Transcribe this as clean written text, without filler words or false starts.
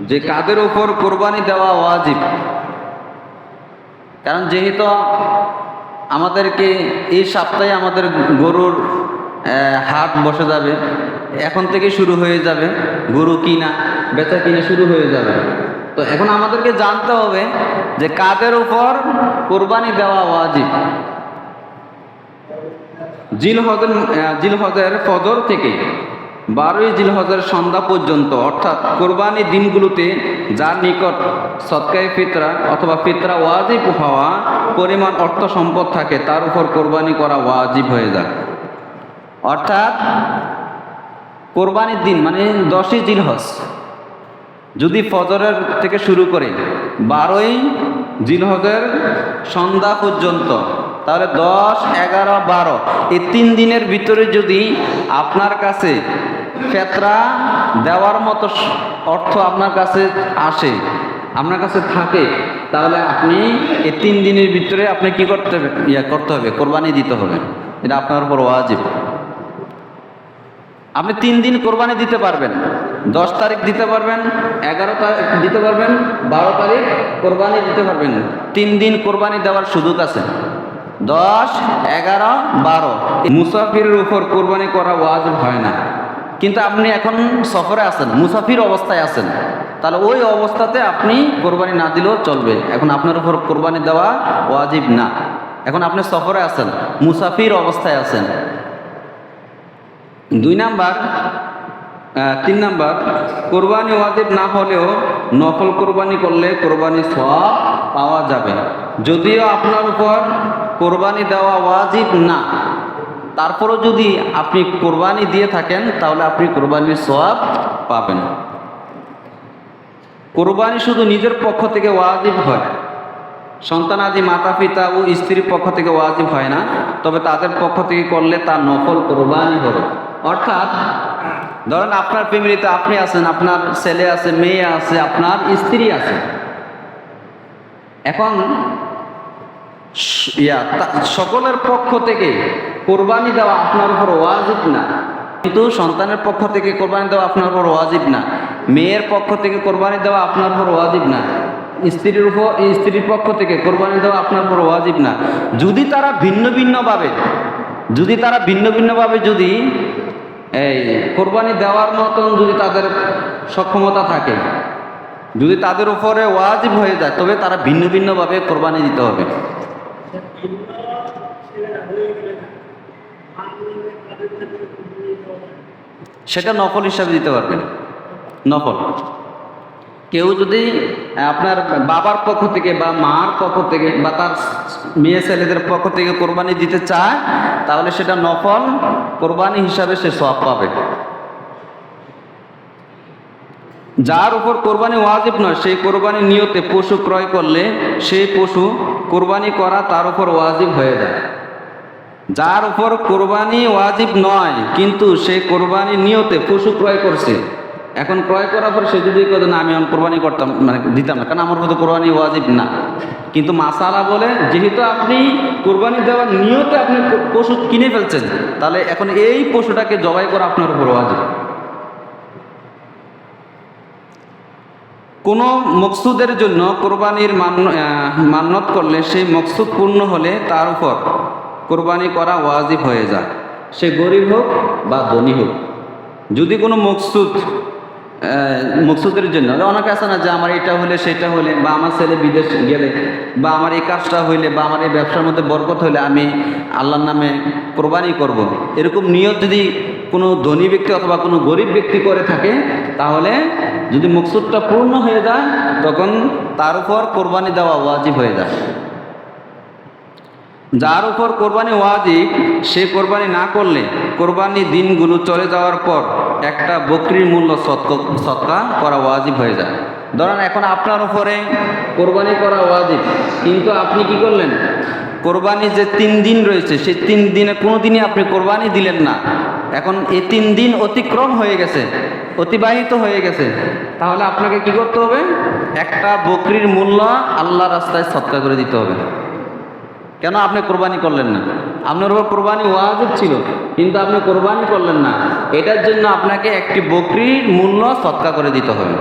যে কাদের উপর কোরবানি দেওয়া ওয়াজিব। কারণ যেহেতু আমাদেরকে এই সপ্তাহে আমাদের গরুর হাট বসে যাবে, এখন থেকে শুরু হয়ে যাবে, গরু কিনা বেচা কিনা শুরু হয়ে যাবে। তো এখন আমাদেরকে জানতে হবে যে কাদের উপর কোরবানি দেওয়া ওয়াজিব। জিলহজের ফজর থেকে 12ই জিলহজের সন্ধ্যা পর্যন্ত, অর্থাৎ কোরবানির দিনগুলোতে যার নিকট সদকায়ে ফিতরা অথবা ফিতরা ওয়াজিব হওয়া পরিমাণ অর্থ সম্পদ থাকে তার উপর কোরবানি করা ওয়াজিব হয়ে যায়। অর্থাৎ কোরবানির দিন মানে 10ই জিলহজ যদি ফজরের থেকে শুরু করে 12ই জিলহজের সন্ধ্যা পর্যন্ত, তাহলে 10, 11, 12 এই 3 দিনের ভিতরে যদি আপনার কাছে ফিতরা দেওয়ার মতো অর্থ আপনার কাছে আসে, আপনার কাছে থাকে, তাহলে আপনি এই 3 দিনের ভিতরে আপনি কি করতে হবে? কোরবানি দিতে হবে। এটা আপনার উপর ওয়াজিব। আপনি 3 দিন কোরবানি দিতে পারবেন, 10 তারিখ দিতে পারবেন, 11 তারিখ দিতে পারবেন, 12 তারিখ কোরবানি দিতে পারবেন। 3 দিন কোরবানি দেওয়ার সুযোগ আছে। 10, 11, 12 মুসাফিরের উপর কোরবানি করা ওয়াজিব হয় না। কিন্তু আপনি এখন সফরে আছেন, মুসাফির অবস্থায় আছেন, তাহলে ওই অবস্থাতে আপনি কোরবানি না দিলেও চলবে। এখন আপনার উপর কোরবানি দেওয়া ওয়াজিব না। এখন আপনি সফরে আছেন, মুসাফির অবস্থায় আছেন। 3 নাম্বার, কোরবানি ওয়াজিব না হলেও নফল কোরবানি করলে কোরবানি সওয়াব পাওয়া যাবে। যদিও আপনার উপর কোরবানি দেওয়া ওয়াজিব না, তারপরও যদি আপনি কোরবানি দিয়ে থাকেন তাহলে আপনি কোরবানির সওয়াব পাবেন। কোরবানি শুধু নিজের পক্ষ থেকে ওয়াজিব হয়, সন্তানাদি মাতা পিতা ও স্ত্রীর পক্ষ থেকে ওয়াজিব হয় না, তবে তাদের পক্ষ থেকে করলে তা নফল কোরবানি হবে। অর্থাৎ ধরেন আপনার ফ্যামিলিতে আপনি আছেন, আপনার ছেলে আছে, মেয়ে আছে, আপনার স্ত্রী আছে। এখন সকলের পক্ষ থেকে কোরবানি দেওয়া আপনার উপর ওয়াজিব না, কিন্তু সন্তানের পক্ষ থেকে কোরবানি দেওয়া আপনার উপর ওয়াজিব না, মেয়ের পক্ষ থেকে কোরবানি দেওয়া আপনার উপর ওয়াজিব না, স্ত্রীর পক্ষ থেকে কোরবানি দেওয়া আপনার উপর ওয়াজিব না। যদি তারা ভিন্ন ভিন্নভাবে যদি এই কোরবানি দেওয়ার মতন যদি তাদের সক্ষমতা থাকে, যদি তাদের উপরে ওয়াজিব হয়ে যায়, তবে তারা ভিন্নভাবে কোরবানি দিতে হবে। সেটা নফল হিসাবে দিতে পারবেন। নফল কেউ যদি আপনার বাবার পক্ষ থেকে বা মার পক্ষ থেকে বা তার মেয়ে ছেলেদের পক্ষ থেকে কোরবানি দিতে চায়, তাহলে সেটা নফল কোরবানি হিসাবে সে সওয়াব পাবে। যার উপর কোরবানি ওয়াজিব নয়, সেই কোরবানি নিয়তে পশু ক্রয় করলে সেই পশু কোরবানি করা তার উপর ওয়াজিব হয়ে যায়। যার উপর কোরবানি ওয়াজিব নয় কিন্তু সে কোরবানি নিয়তে পশু ক্রয় করছে, এখন ক্রয় করার পর সে যদি না আমি কোরবানি করতাম মানে দিতাম না, কারণ আমার মতো কোরবানি ওয়াজিব না, কিন্তু মাসালা বলে যেহেতু আপনি কোরবানি দেওয়ার নিয়তে আপনি পশু কিনে ফেলছেন, তাহলে এখন এই পশুটাকে জবাই করা আপনার উপর ওয়াজিব। কোনো মকসুদের জন্য কোরবানির মান্যত করলে সেই মকসুদ পূর্ণ হলে তার উপর কোরবানি করা ওয়াজিব হয়ে যায়, সে গরিব হোক বা ধনী হোক। যদি কোনো মকসুদের জন্য, অনেকে আছে না যে আমার এটা হলে সেটা হলে, বা আমার ছেলে বিদেশ গেলে, বা আমার এই কাজটা হইলে, বা আমার এই ব্যবসার মধ্যে বরকত হইলে আমি আল্লাহর নামে কোরবানি করব, এরকম নিয়ত যদি কোনো ধনী ব্যক্তি অথবা কোনো গরিব ব্যক্তি করে থাকে, তাহলে যদি মকসুদটা পূর্ণ হয়ে যায় তখন তার উপর কোরবানি দেওয়া ওয়াজিব হয়ে যায়। যার উপর কোরবানি ওয়াজিব সে কোরবানি না করলে কোরবানি দিনগুলো চলে যাওয়ার পর একটা বকরির মূল্য সদকা করা ওয়াজিব হয়ে যায়। ধরেন এখন আপনার উপরে কোরবানি করা ওয়াজিব, কিন্তু আপনি কি করলেন, কোরবানি যে 3 দিন রয়েছে সেই 3 দিনে কোনো দিনই আপনি কোরবানি দিলেন না। এখন এই 3 দিন অতিবাহিত হয়ে গেছে, তাহলে আপনাকে কি করতে হবে? একটা বকরির মূল্য আল্লাহ রাস্তায় সদকা করে দিতে হবে। কেন আপনি কোরবানি করলেন না? আপনার উপর কোরবানি ওয়াজিব ছিল কিন্তু আপনি কোরবানি করলেন না, এটার জন্য আপনাকে একটি বকরির মূল্য সদকা করে দিতে হবে।